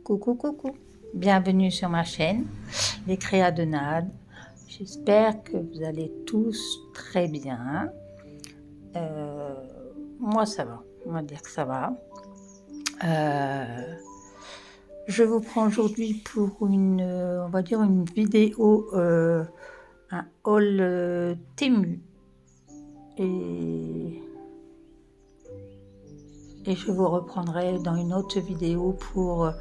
Coucou, coucou. Bienvenue sur ma chaîne, Les Créas de Nad. J'espère que vous allez tous très bien. Moi, ça va. On va dire que ça va. Je vous prends aujourd'hui pour on va dire une vidéo, un haul Temu. Et je vous reprendrai dans une autre vidéo pour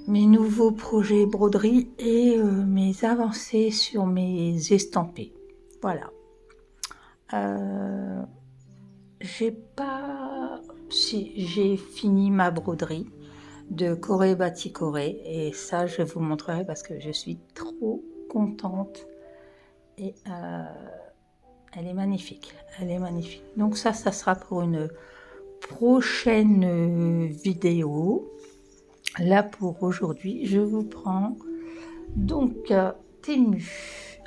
mes nouveaux projets broderie et mes avancées sur mes estampés. Voilà. J'ai fini ma broderie de Corée Bati Corée et ça je vous montrerai parce que je suis trop contente et elle est magnifique, donc ça sera pour une prochaine vidéo. Là pour aujourd'hui je vous prends donc Temu.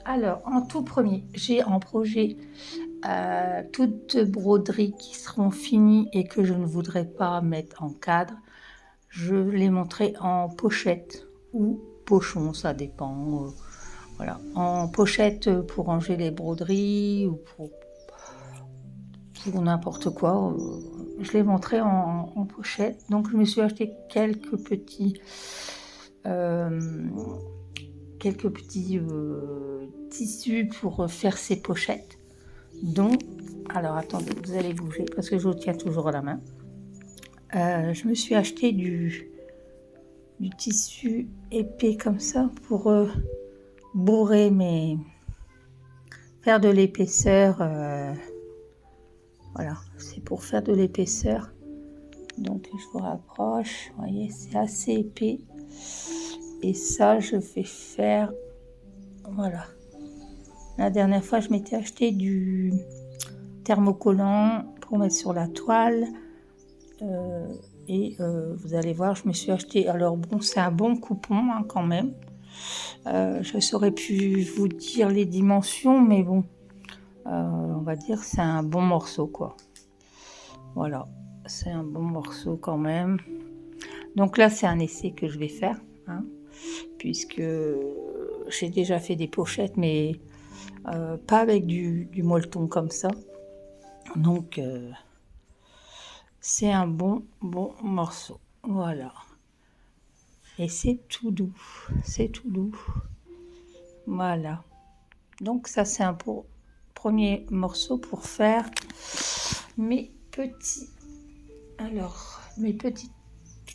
Alors en tout premier j'ai en projet toutes broderies qui seront finies et que je ne voudrais pas mettre en cadre. Je les montrerai en pochette ou pochon, ça dépend. Voilà, en pochette pour ranger les broderies ou pour n'importe quoi. Je les montrerai en pochette. Donc je me suis acheté quelques petits tissus pour faire ces pochettes. Donc, alors attendez, vous allez bouger parce que je vous tiens toujours à la main. Je me suis acheté du tissu épais comme ça pour bourrer faire de l'épaisseur. Voilà, c'est pour faire de l'épaisseur. Donc je vous rapproche, vous voyez, c'est assez épais. Et ça, je vais faire, voilà. La dernière fois, je m'étais acheté du thermocollant pour mettre sur la toile. Vous allez voir, je me suis acheté, alors bon, c'est un bon coupon hein, quand même. Je saurais plus vous dire les dimensions, mais bon, on va dire c'est un bon morceau quoi. Voilà, c'est un bon morceau quand même. Donc là, c'est un essai que je vais faire, hein, puisque j'ai déjà fait des pochettes, mais pas avec du molleton comme ça. Donc c'est un bon morceau. Voilà. Et c'est tout doux. Voilà. Donc ça, c'est un premier morceau pour faire mes petits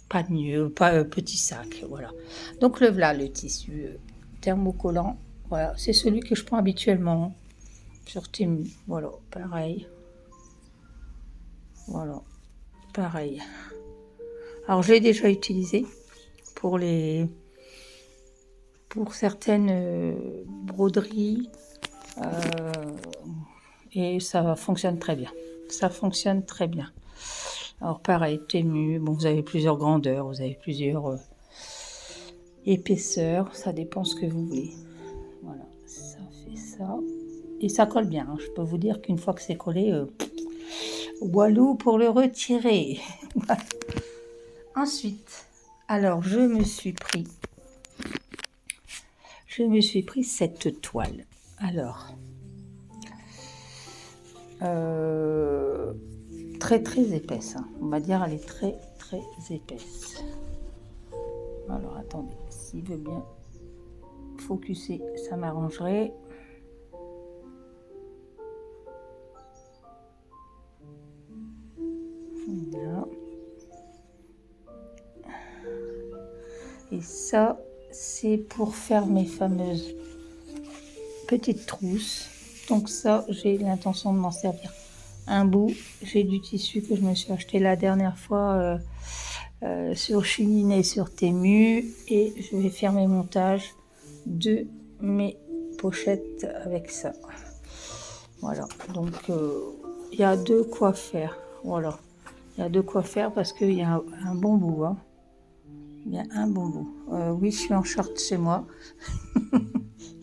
paniers, petits sacs. Voilà. Donc le tissu thermocollant. Voilà, c'est celui que je prends habituellement sur Temu. Voilà, pareil. Voilà, pareil. Alors je l'ai déjà utilisé pour certaines broderies et ça fonctionne très bien. Alors pareil, Temu, bon, vous avez plusieurs grandeurs, vous avez plusieurs épaisseurs, ça dépend ce que vous voulez. Voilà, ça fait ça. Et ça colle bien, hein. Je peux vous dire qu'une fois que c'est collé, walou pour le retirer. Ensuite, alors je me suis pris cette toile. Alors, très épaisse, hein. On va dire elle est très épaisse. Alors attendez, s'il veut bien focuser, ça m'arrangerait. Voilà. Et ça, c'est pour faire mes fameuses petites trousses. Donc ça, j'ai l'intention de m'en servir un bout. J'ai du tissu que je me suis acheté la dernière fois sur Shein et sur Temu. Et je vais faire mes montages de mes pochettes avec ça. Voilà, donc il y a de quoi faire. Voilà, il y a de quoi faire parce qu'il y a un bon bout. Hein. Il y a un bon bout. Oui, je suis en short chez moi.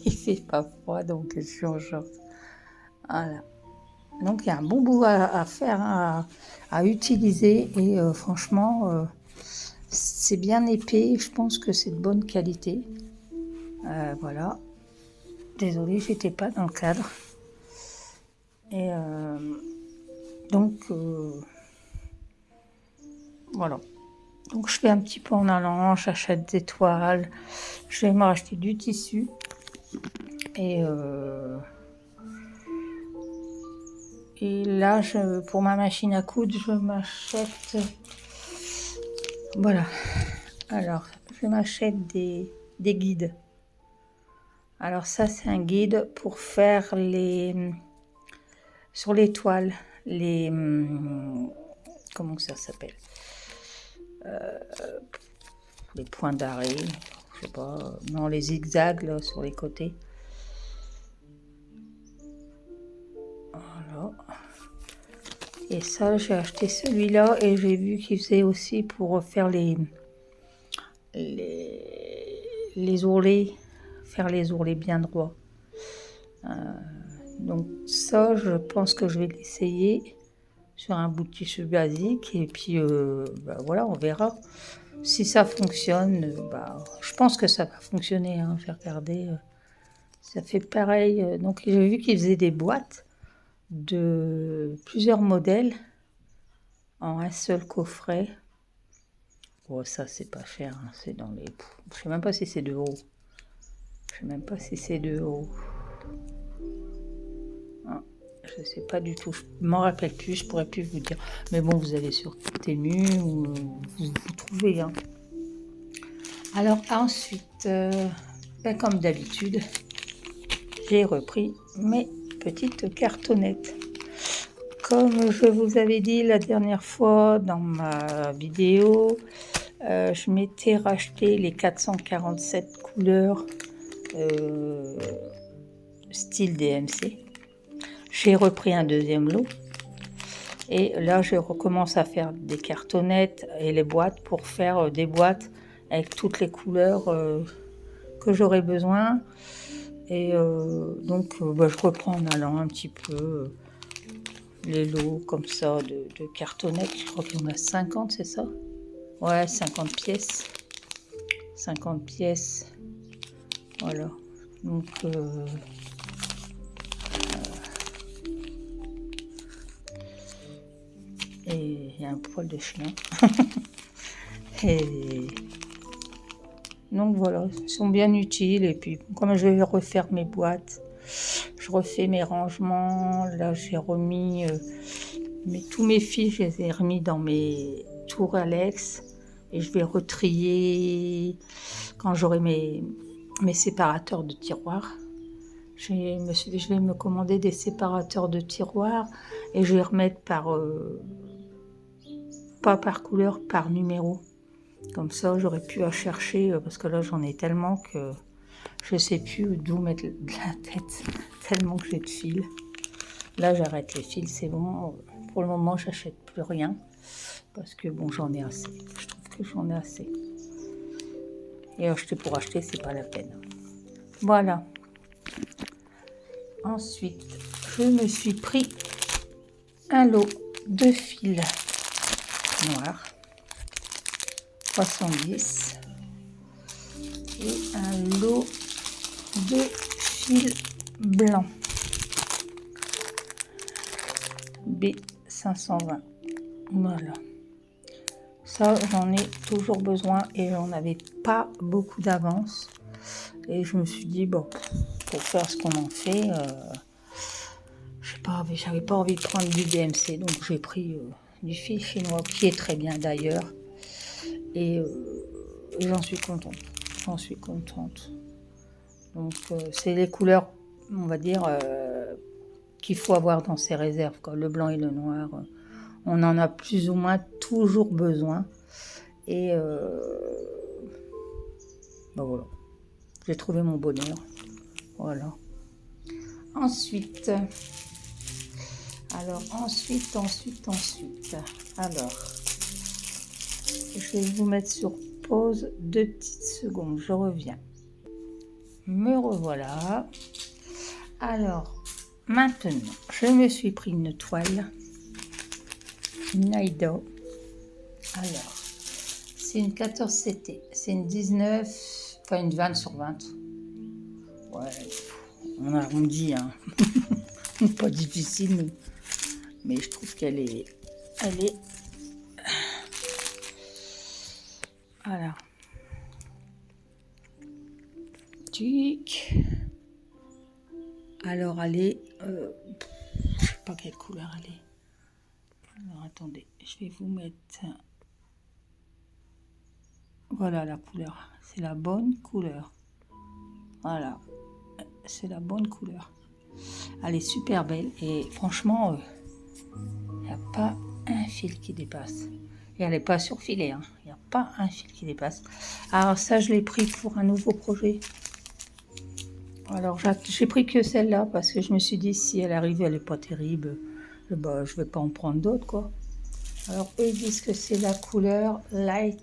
Il fait pas froid, donc je suis en short. Voilà. Donc il y a un bon bout à faire, hein, à utiliser. Et franchement, C'est bien épais, je pense que c'est de bonne qualité. Voilà. Désolée, j'étais pas dans le cadre. Et donc, voilà. Donc je fais un petit peu en allant, j'achète des toiles, je vais me racheter du tissu. Et là, pour ma machine à coudre, je m'achète... Voilà. Alors, je m'achète des guides. Alors ça, c'est un guide pour faire sur les toiles, comment ça s'appelle, les points d'arrêt, je sais pas, non, les zigzags là, sur les côtés. Voilà. Et ça, j'ai acheté celui-là et j'ai vu qu'il faisait aussi pour faire les ourlets, faire les ourlets bien droits. Donc ça, je pense que je vais l'essayer sur un bout de tissu basique et puis voilà, on verra si ça fonctionne. Je pense que ça va fonctionner, hein. J'ai regardé, ça fait pareil. Donc j'ai vu qu'ils faisaient des boîtes de plusieurs modèles en un seul coffret. Bon, ça c'est pas cher, hein. C'est dans les... Je sais même pas si c'est 2 euros. Je sais pas du tout, je m'en rappelle plus, je pourrais plus vous dire. Mais bon, vous allez sur Temu ou vous trouvez. Hein. Alors ensuite, comme d'habitude, j'ai repris mes petites cartonnettes. Comme je vous avais dit la dernière fois dans ma vidéo, je m'étais racheté les 447 couleurs style DMC. J'ai repris un deuxième lot et là je recommence à faire des cartonnettes et les boîtes pour faire des boîtes avec toutes les couleurs que j'aurai besoin. Et donc je reprends en allant un petit peu les lots comme ça de cartonnettes. Je crois qu'il y en a 50, c'est ça? Ouais, 50 pièces. 50 pièces. Voilà. Donc et il y a un poil de chien. Et donc voilà, ils sont bien utiles. Et puis comme je vais refaire mes boîtes, je refais mes rangements. Là j'ai remis tous mes fils, je les ai remis dans mes tours Alex. Et je vais retrier quand j'aurai mes séparateurs de tiroirs. Je vais me commander des séparateurs de tiroirs et je vais remettre pas par couleur, par numéro. Comme ça, j'aurais pu à chercher, parce que là, j'en ai tellement que je sais plus d'où mettre la tête, tellement que j'ai de fils. Là, j'arrête les fils, c'est bon. Pour le moment, j'achète plus rien, parce que bon, j'en ai assez. Je trouve que j'en ai assez. Et acheter pour acheter, c'est pas la peine. Voilà. Ensuite, je me suis pris un lot de fils noirs, 310, et un lot de fils blancs, B520. Voilà. Ça, j'en ai toujours besoin et j'en avais pas beaucoup d'avance. Et je me suis dit, bon, pour faire ce qu'on en fait, j'avais pas envie de prendre du DMC, donc j'ai pris du fil chinois, qui est très bien d'ailleurs. Et j'en suis contente. Donc c'est les couleurs, on va dire, qu'il faut avoir dans ses réserves, quoi. Le blanc et le noir, on en a plus ou moins toujours besoin. Et voilà. J'ai trouvé mon bonheur. Voilà. Ensuite. Alors, ensuite. Alors, je vais vous mettre sur pause 2 petites secondes. Je reviens. Me revoilà. Alors, maintenant, je me suis pris une toile. Naido. Alors, C'est une 14 CT. C'est une 19, enfin une 20 sur 20. Ouais, on arrondit, hein. Pas difficile, mais je trouve qu'elle est... Voilà. Tic. Alors, elle est... je sais pas quelle couleur elle est. Alors, attendez, je vais vous mettre... Voilà la couleur. C'est la bonne couleur. Voilà. C'est la bonne couleur. Elle est super belle et franchement, il n'y a pas un fil qui dépasse. Et elle n'est pas surfilée, hein. Il n'y a pas un fil qui dépasse. Alors ça, je l'ai pris pour un nouveau projet. Alors j'ai pris que celle-là parce que je me suis dit si elle arrive, elle n'est pas terrible, bah, je vais pas en prendre d'autres, quoi. Alors eux ils disent que c'est la couleur light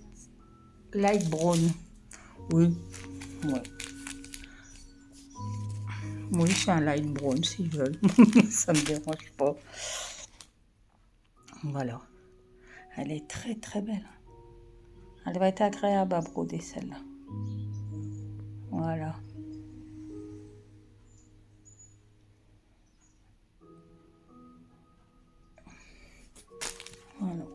brown. Oui, ouais. Oui, c'est un light brown s'ils veulent. Ça me dérange pas. Voilà. Elle est très très belle. Elle va être agréable à broder celle-là. Voilà. Voilà.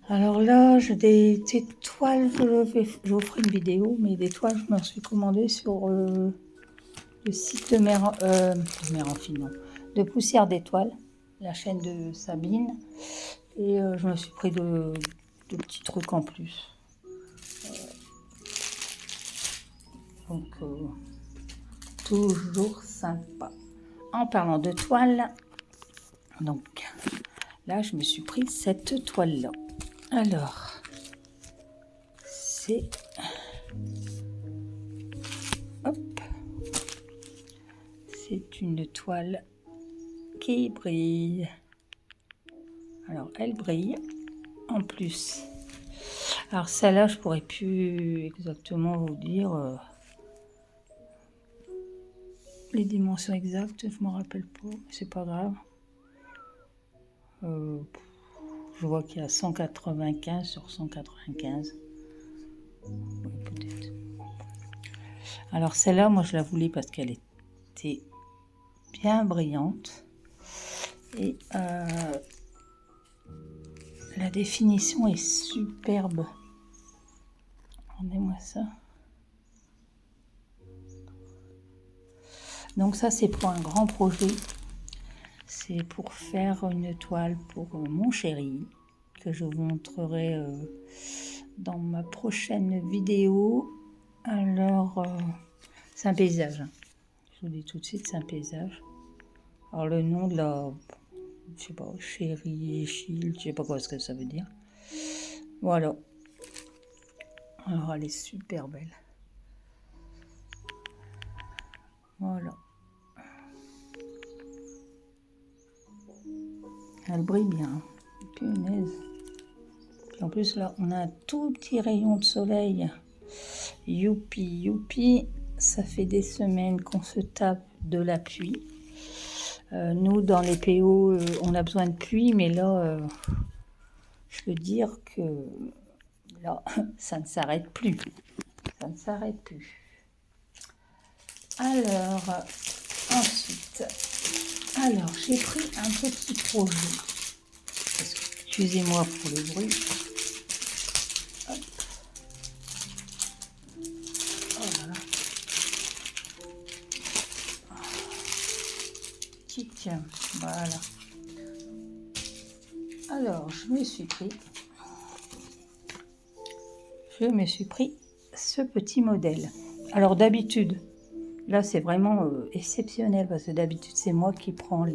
Alors là, j'ai des toiles, je vous ferai une vidéo, mais des toiles, je m'en suis commandé sur le site de Mère en Fil, non, de Poussière d'étoiles, la chaîne de Sabine. Et je me suis pris de petits trucs en plus. Donc, toujours sympa. En parlant de toile, donc là, je me suis pris cette toile-là. Alors, c'est... Hop. C'est une toile qui brille. Alors, elle brille. En plus... Alors, celle-là, je pourrais plus exactement vous dire les dimensions exactes. Je ne m'en rappelle pas. C'est pas grave. Je vois qu'il y a 195 sur 195. Oui, peut-être. Alors celle-là, moi je la voulais parce qu'elle était bien brillante. Et la définition est superbe. Regardez-moi ça. Donc ça, c'est pour un grand projet. C'est pour faire une toile pour mon chéri, que je vous montrerai dans ma prochaine vidéo. Alors, c'est un paysage. Je vous dis tout de suite, c'est un paysage. Alors le nom de la, je sais pas, chéri, Shield, je sais pas quoi ce que ça veut dire. Voilà. Alors elle est super belle. Voilà. Elle brille bien. Punaise. Puis en plus là, on a un tout petit rayon de soleil. Youpi, youpi. Ça fait des semaines qu'on se tape de la pluie. Nous, dans les PO, on a besoin de pluie, mais là, je veux dire que là, ça ne s'arrête plus. Ça ne s'arrête plus. Alors, ensuite, j'ai pris un petit projet. Excusez-moi pour le bruit. Hop. Oh là là. Tic, voilà. Alors, je me suis pris ce petit modèle. Alors d'habitude, là c'est vraiment exceptionnel parce que d'habitude c'est moi qui prends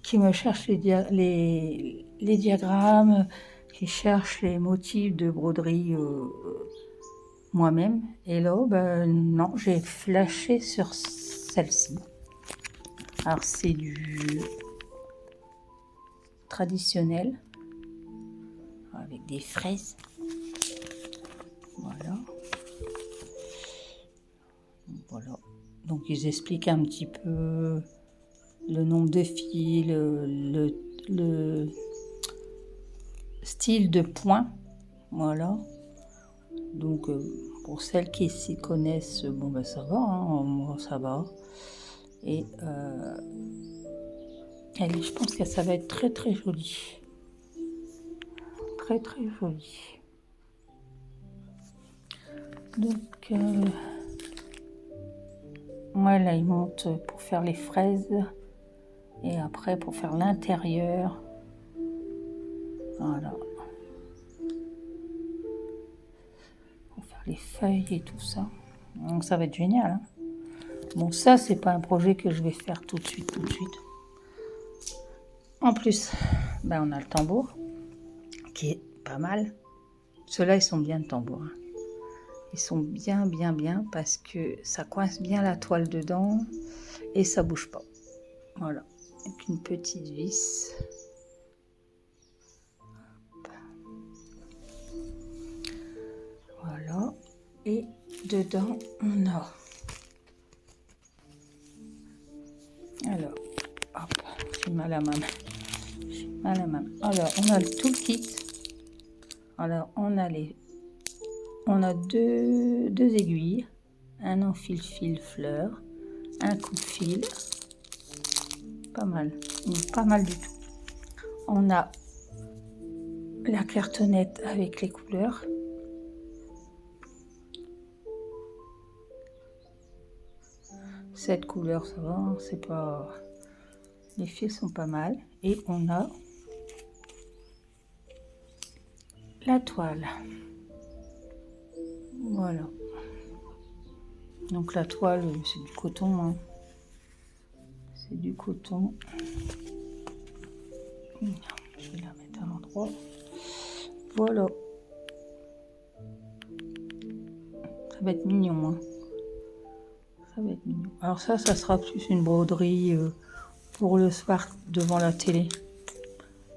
qui me cherche les diagrammes, qui cherche les motifs de broderie moi-même. Et là, ben non, j'ai flashé sur celle-ci. Alors c'est du traditionnel avec des fraises. Voilà. Voilà. Donc ils expliquent un petit peu le nombre de fils, style de point. Voilà. Donc, pour celles qui s'y connaissent, bon ben ça va, hein, moi ça va. Et je pense que ça va être très très joli. Très très joli. Donc, moi là, il monte pour faire les fraises. Et après, pour faire l'intérieur. Voilà. Pour faire les feuilles et tout ça. Donc, ça va être génial. Hein. Bon, ça, c'est pas un projet que je vais faire tout de suite. En plus, ben, on a le tambour, qui est pas mal. Ceux-là, ils sont bien de tambour. Hein. Ils sont bien, parce que ça coince bien la toile dedans et ça bouge pas. Voilà. Avec une petite vis. Voilà. Et dedans, on a... Alors, hop, j'ai mal à ma main. Alors, on a tout le kit. Alors, on a deux aiguilles, un enfile-fil fleur, un coup de fil. Pas mal du tout. On a la cartonnette avec les couleurs. Cette couleur, ça va, c'est pas... Les fils sont pas mal. Et on a la toile. Voilà. Donc la toile, c'est du coton. Hein. C'est du coton. Je vais la mettre à l'endroit. Voilà. Ça va être mignon. Hein. Ça va être mignon. Alors ça sera plus une broderie pour le soir devant la télé.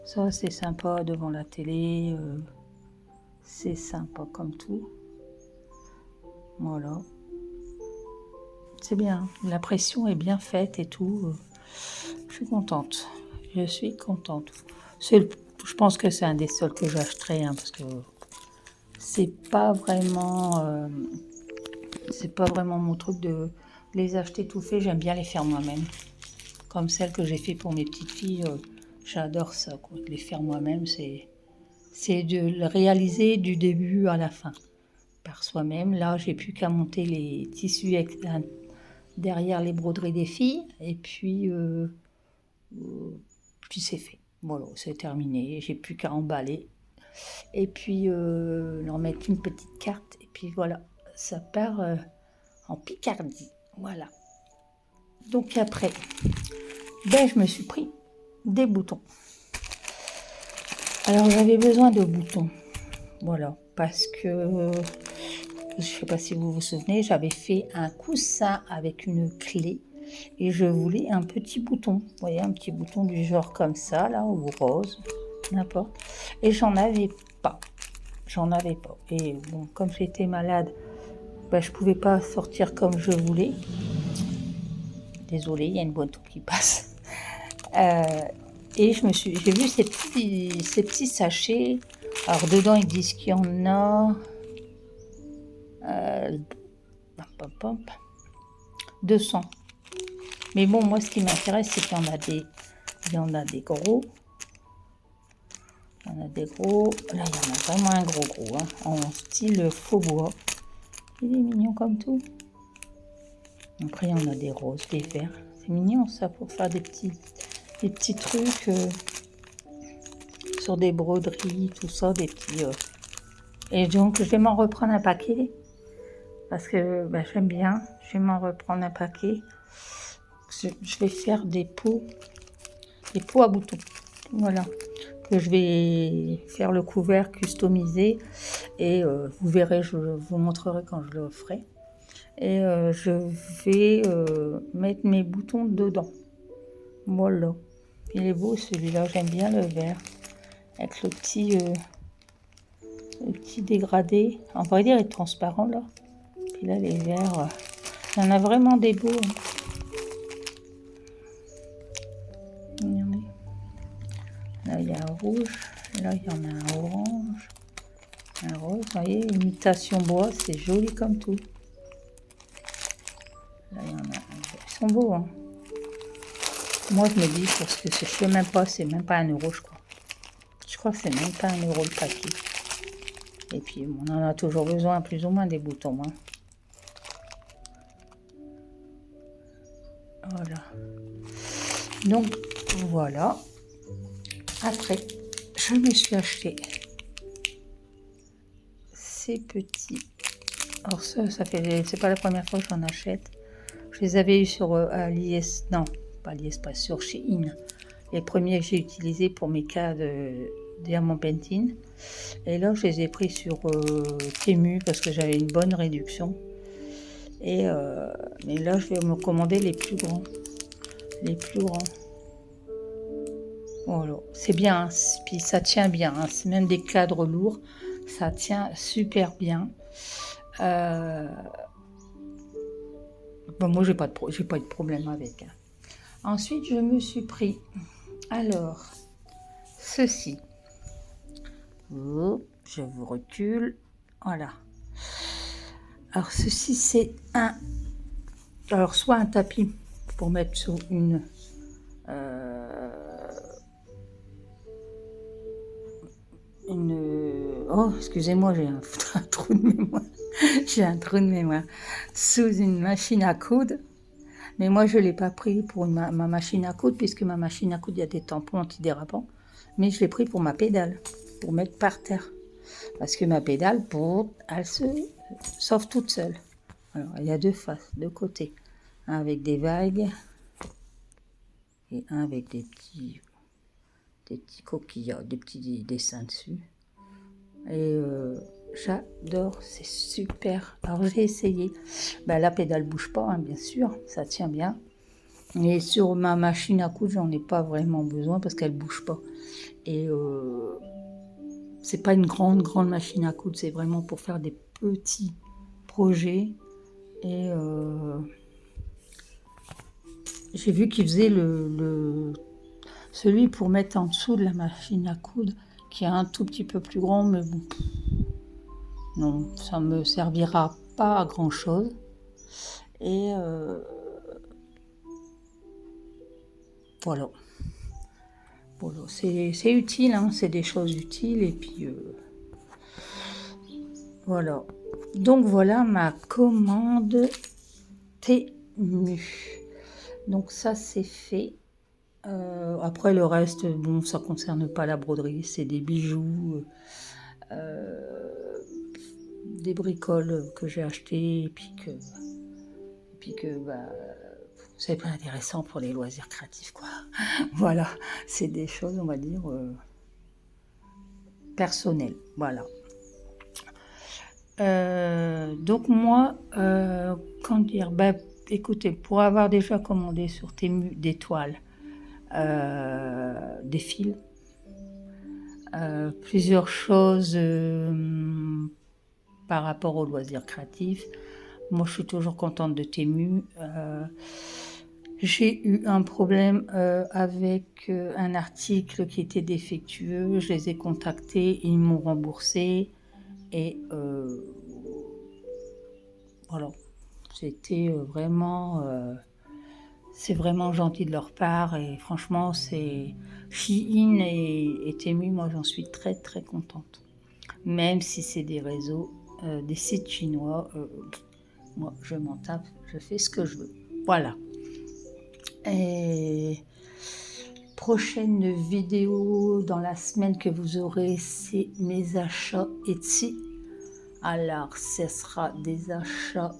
Ça, c'est sympa devant la télé. C'est sympa comme tout. Voilà. C'est bien. La pression est bien faite et tout. Je suis contente. Je pense que c'est un des seuls que j'achèterai. Hein, parce que c'est pas vraiment mon truc de les acheter tout fait. J'aime bien les faire moi-même. Comme celle que j'ai fait pour mes petites filles. J'adore ça, quoi. De les faire moi-même, c'est de le réaliser du début à la fin. Par soi-même. Là, j'ai plus qu'à monter les tissus derrière les broderies des filles. Et puis c'est fait. Voilà, c'est terminé. J'ai plus qu'à emballer. Et puis, leur mettre une petite carte. Et puis voilà, ça part en Picardie. Voilà. Donc après, je me suis pris des boutons. Alors, j'avais besoin de boutons. Voilà, parce que... je ne sais pas si vous vous souvenez, j'avais fait un coussin avec une clé et je voulais un petit bouton. Vous voyez, un petit bouton du genre comme ça, là, ou rose, n'importe. Et j'en avais pas. Et bon, comme j'étais malade, je pouvais pas sortir comme je voulais. Désolée, il y a une moto qui passe. Et j'ai vu ces petits sachets. Alors dedans, ils disent qu'il y en a... 200. Mais bon, moi, ce qui m'intéresse, c'est qu'il y en a des gros. Là, il y en a vraiment un gros, hein, en style faux bois. Il est mignon comme tout. Après, il y en a des roses, des verts. C'est mignon, ça, pour faire des petits trucs sur des broderies, tout ça, des petits... Et donc, je vais m'en reprendre un paquet. Parce que j'aime bien. Je vais m'en reprendre un paquet. Je vais faire des pots à boutons. Voilà. Que je vais faire le couvert customisé. Et vous verrez, je vous montrerai quand je le ferai. Et je vais mettre mes boutons dedans. Voilà. Il est beau celui-là. J'aime bien le vert. Avec le petit dégradé. On va dire, il est transparent là. Puis là, les verts, il y en a vraiment des beaux. Hein. Là, il y a un rouge. Là, il y en a un Un rose, vous voyez, imitation bois, c'est joli comme tout. Là, il y en a. Ils sont beaux, hein. Moi, je me dis, parce que je sais même pas, c'est même pas 1 euro, je crois. Je crois que c'est même pas 1 euro le paquet. Et puis, on en a toujours besoin, plus ou moins, des boutons, hein. Voilà. Donc, voilà. Après, je me suis acheté ces petits. Alors ça fait, c'est pas la première fois que j'en achète. Je les avais eu sur AliExpress, non, pas AliExpress, sur Shein. Les premiers que j'ai utilisés pour mes cas de diamant pentine. Et là, je les ai pris sur Temu parce que j'avais une bonne réduction. Et mais là, je vais me commander les plus grands. Les plus grands. Voilà, c'est bien, hein. Puis ça tient bien, hein. C'est même des cadres lourds, ça tient super bien. Bon, moi, j'ai pas eu de problème avec, hein. Ensuite, je me suis pris, alors, ceci. Oh, je vous recule, voilà. Alors, ceci, c'est alors, soit un tapis pour mettre sur une... Oh, excusez-moi, j'ai un trou de mémoire. J'ai un trou de mémoire. Sous une machine à coudre. Mais moi, je ne l'ai pas pris pour ma machine à coudre, puisque ma machine à coudre, il y a des tampons antidérapants. Mais je l'ai pris pour ma pédale, pour mettre par terre. Parce que ma pédale, elle se sauve toute seule. Alors, il y a 2 faces, 2 côtés. Un avec des vagues et un avec des petits coquillages, des petits dessins dessus. Et j'adore, c'est super. Alors j'ai essayé. La pédale bouge pas, hein, bien sûr, ça tient bien. Et sur ma machine à coudre, j'en ai pas vraiment besoin parce qu'elle bouge pas. Et c'est pas une grande machine à coudre, c'est vraiment pour faire des petits projets. Et j'ai vu qu'il faisait celui pour mettre en dessous de la machine à coudre, qui est un tout petit peu plus grand, mais bon, non, ça me servira pas à grand chose. Et voilà. Voilà, c'est utile, hein, c'est des choses utiles. Et puis voilà. Donc voilà ma commande Temu. Donc ça c'est fait. Après le reste, bon, ça concerne pas la broderie, c'est des bijoux, des bricoles que j'ai achetées et puis que c'est pas intéressant pour les loisirs créatifs, quoi. Voilà, c'est des choses, on va dire, personnelles. Voilà. Donc moi, quand dire, écoutez, pour avoir déjà commandé sur Temu des toiles, des fils, plusieurs choses par rapport aux loisirs créatifs. Moi, je suis toujours contente de Temu. J'ai eu un problème avec un article qui était défectueux. Je les ai contactés, ils m'ont remboursé. Et voilà, c'était vraiment... c'est vraiment gentil de leur part. Et franchement, c'est Shein et Temu, moi, j'en suis très, très contente. Même si c'est des réseaux, des sites chinois, moi, je m'en tape, je fais ce que je veux. Voilà. Et prochaine vidéo dans la semaine que vous aurez, c'est mes achats Etsy. Alors, ce sera des achats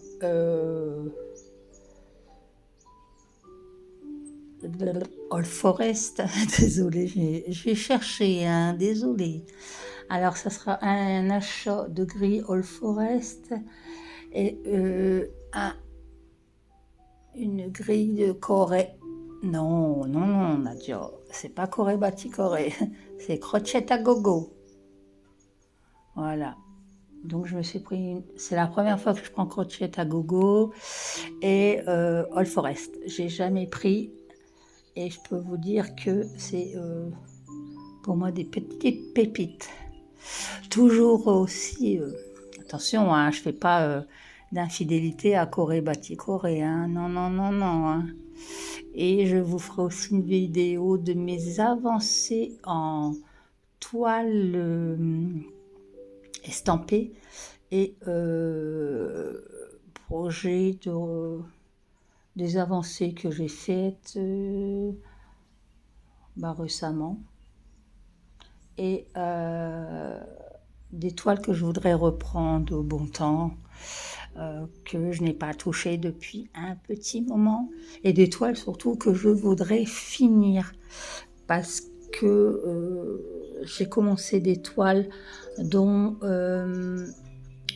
All Forest. Désolée, j'ai cherché, hein, désolée. Alors, ça sera un achat de gris All Forest et une grille de Corée. Non, Nadia, c'est pas Corée Bati Corée, c'est Crochet à gogo. Voilà. Donc je me suis pris c'est la première fois que je prends Crochet à gogo et All Forest. J'ai jamais pris et je peux vous dire que c'est pour moi des petites pépites. Toujours aussi, attention, hein, je fais pas d'infidélité à Corée Bati Corée, hein, non, non, non, non. Hein. Et je vous ferai aussi une vidéo de mes avancées en toile estampée et projet des avancées que j'ai faites récemment. Et des toiles que je voudrais reprendre au bon temps, que je n'ai pas touché depuis un petit moment, et des toiles surtout que je voudrais finir, parce que j'ai commencé des toiles dont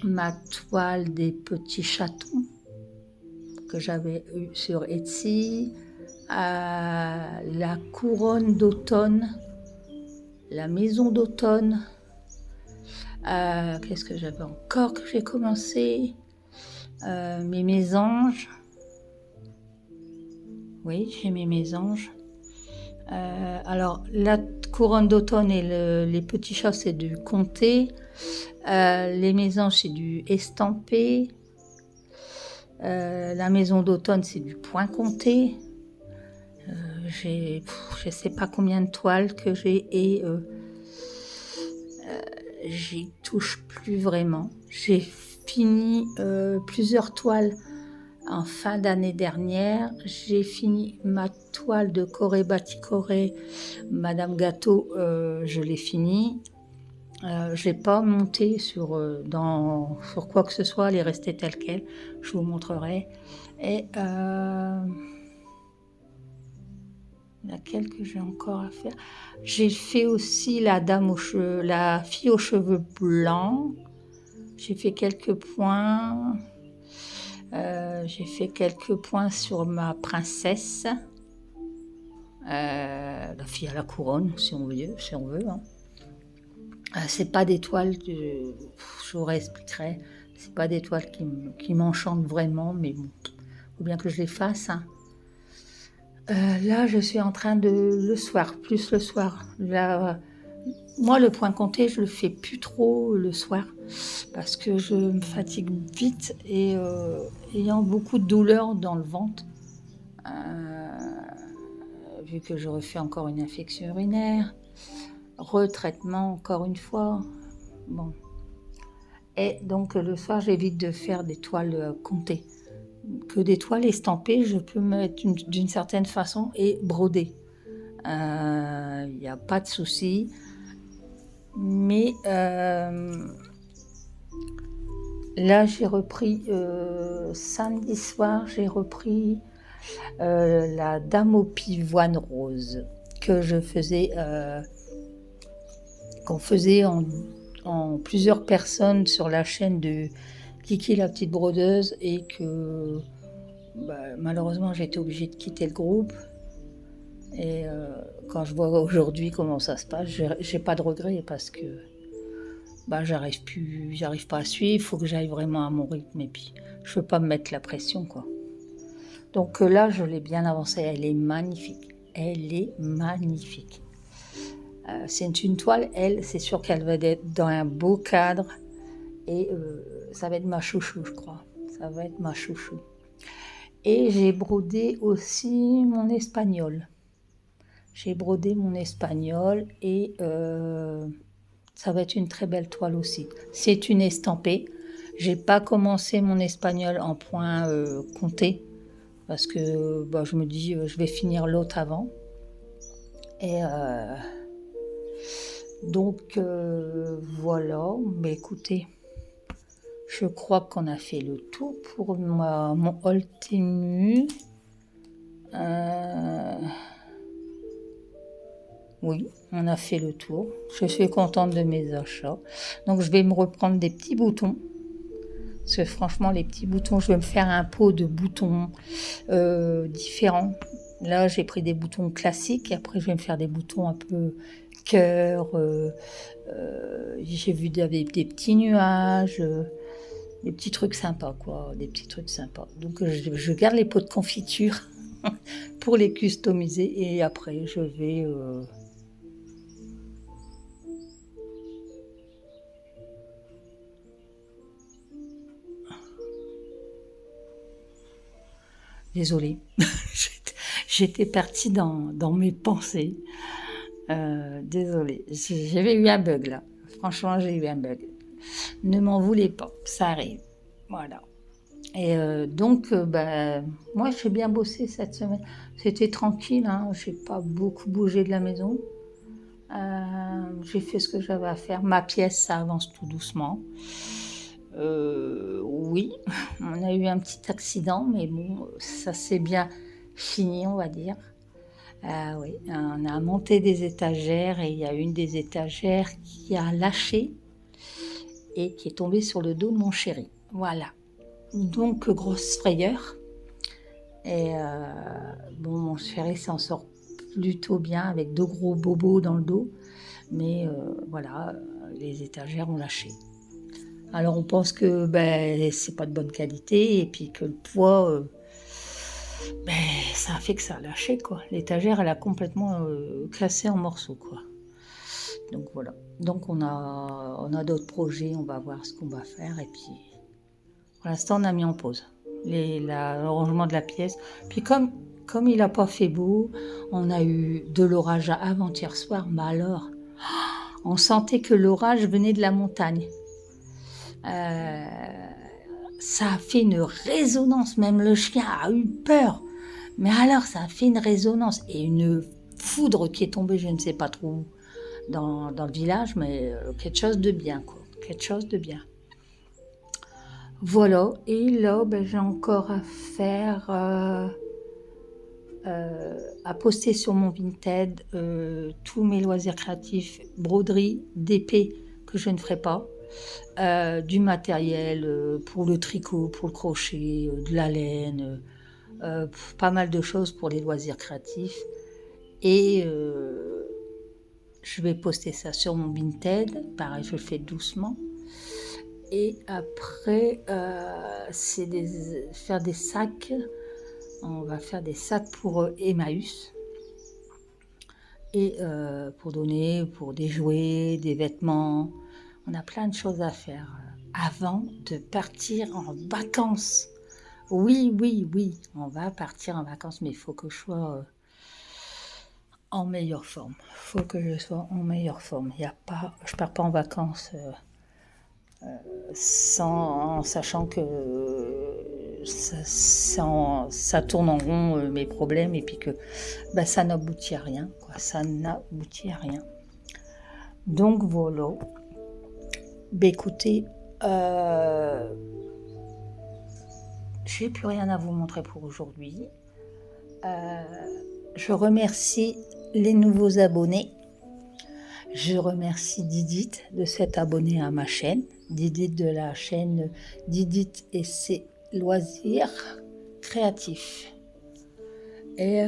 ma toile des petits chatons que j'avais eu sur Etsy, la couronne d'automne, la maison d'automne. Qu'est-ce que j'avais encore que j'ai commencé, mes mésanges. Oui, j'ai mes mésanges. Alors, la couronne d'automne et les petits chats, c'est du comté. Les mésanges, c'est du estampé. La maison d'automne, c'est du point comté. Je sais pas combien de toiles que j'ai et j'y touche plus vraiment. J'ai fini plusieurs toiles en fin d'année dernière. J'ai fini ma toile de Corée Bati Corée, Madame Gâteau, je l'ai finie. Je l'ai pas montée sur quoi que ce soit, elle est restée telle quelle. Je vous montrerai. Et laquelle que j'ai encore à faire. J'ai fait aussi la fille aux cheveux blancs. J'ai fait quelques points. J'ai fait quelques points sur ma princesse. La fille à la couronne, si on veut. Hein. C'est pas des toiles, je vous réexpliquerai. C'est pas des toiles qui m'enchantent vraiment, mais bon, faut bien que je les fasse. Hein. Là, je suis en train le soir. Là, moi, le point compté, je le fais plus trop le soir parce que je me fatigue vite et ayant beaucoup de douleurs dans le ventre, vu que je refais encore une infection urinaire, retraitement encore une fois. Bon. Et donc le soir, j'évite de faire des toiles comptées. Que des toiles estampées, je peux mettre d'une certaine façon et broder. Il n'y a pas de souci. Mais là, j'ai repris samedi soir, j'ai repris la Dame au pivoine rose que je faisais, qu'on faisait en plusieurs personnes sur la chaîne de Kiki la petite brodeuse et que malheureusement j'ai été obligée de quitter le groupe. Et quand je vois aujourd'hui comment ça se passe, j'ai pas de regrets parce que j'arrive pas à suivre, il faut que j'aille vraiment à mon rythme et puis je veux pas me mettre la pression quoi. Donc là je l'ai bien avancée, elle est magnifique, c'est une toile, c'est sûr qu'elle va être dans un beau cadre et ça va être ma chouchou je crois, Et j'ai brodé aussi mon espagnol. Et ça va être une très belle toile aussi. C'est une estampée. J'ai pas commencé mon espagnol en point compté parce que je me dis je vais finir l'autre avant. Et donc voilà. Mais écoutez, je crois qu'on a fait le tour pour mon haul Temu. Oui, on a fait le tour. Je suis contente de mes achats. Donc, je vais me reprendre des petits boutons. Parce que franchement, les petits boutons, je vais me faire un pot de boutons différents. Là, j'ai pris des boutons classiques. Et après, je vais me faire des boutons un peu cœur. J'ai vu des petits nuages. Des petits trucs sympas, quoi. Donc, je garde les pots de confiture pour les customiser. Et après, je vais... Désolée, j'étais partie dans mes pensées. Désolée, j'avais eu un bug là. Franchement, j'ai eu un bug. Ne m'en voulez pas, ça arrive. Voilà. Et donc, moi, j'ai bien bossé cette semaine. C'était tranquille, hein. J'ai pas beaucoup bougé de la maison. J'ai fait ce que j'avais à faire. Ma pièce, ça avance tout doucement. Oui, on a eu un petit accident, mais bon, ça s'est bien fini, on va dire. Oui, on a monté des étagères et il y a une des étagères qui a lâché et qui est tombée sur le dos de mon chéri. Voilà. Donc, grosse frayeur. Et bon, mon chéri s'en sort plutôt bien avec 2 gros bobos dans le dos. Mais voilà, les étagères ont lâché. Alors on pense que c'est pas de bonne qualité et puis que le poids, ça a fait que ça a lâché quoi. L'étagère elle a complètement cassé en morceaux quoi. Donc voilà. Donc on a d'autres projets, on va voir ce qu'on va faire et puis pour l'instant on a mis en pause le rangement de la pièce. Puis comme il a pas fait beau, on a eu de l'orage avant-hier soir, mais alors on sentait que l'orage venait de la montagne. Ça a fait une résonance, même le chien a eu peur. Mais alors, ça a fait une résonance et une foudre qui est tombée, je ne sais pas trop où, dans le village, mais quelque chose de bien, quoi. Quelque chose de bien. Voilà, et là, j'ai encore à faire, à poster sur mon Vinted tous mes loisirs créatifs, broderie, d'épée que je ne ferai pas. Du matériel pour le tricot, pour le crochet, de la laine, pas mal de choses pour les loisirs créatifs. Et je vais poster ça sur mon Vinted. Pareil, je le fais doucement. Et après, c'est faire des sacs. On va faire des sacs pour Emmaüs. Et pour donner, pour des jouets, des vêtements. On a plein de choses à faire avant de partir en vacances. Oui, on va partir en vacances, mais il faut que je sois en meilleure forme. Il faut que je sois en meilleure forme. Je pars pas en vacances en sachant que ça tourne en rond mes problèmes et puis que ça n'aboutit à rien. Quoi. Ça n'aboutit à rien. Donc voilà. Écoutez, j'ai plus rien à vous montrer pour aujourd'hui. Je remercie les nouveaux abonnés. Je remercie Didit de s'être abonné à ma chaîne. Didit de la chaîne Didit et ses loisirs créatifs. Et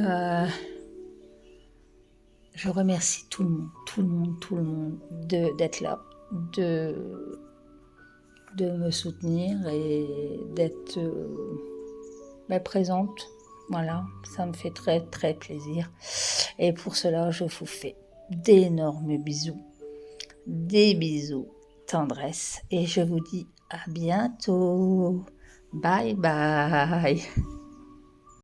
je remercie tout le monde d'être là, de me soutenir et d'être présente. Voilà, ça me fait très très plaisir. Et pour cela, je vous fais d'énormes bisous, des bisous tendresse. Et je vous dis à bientôt. Bye bye.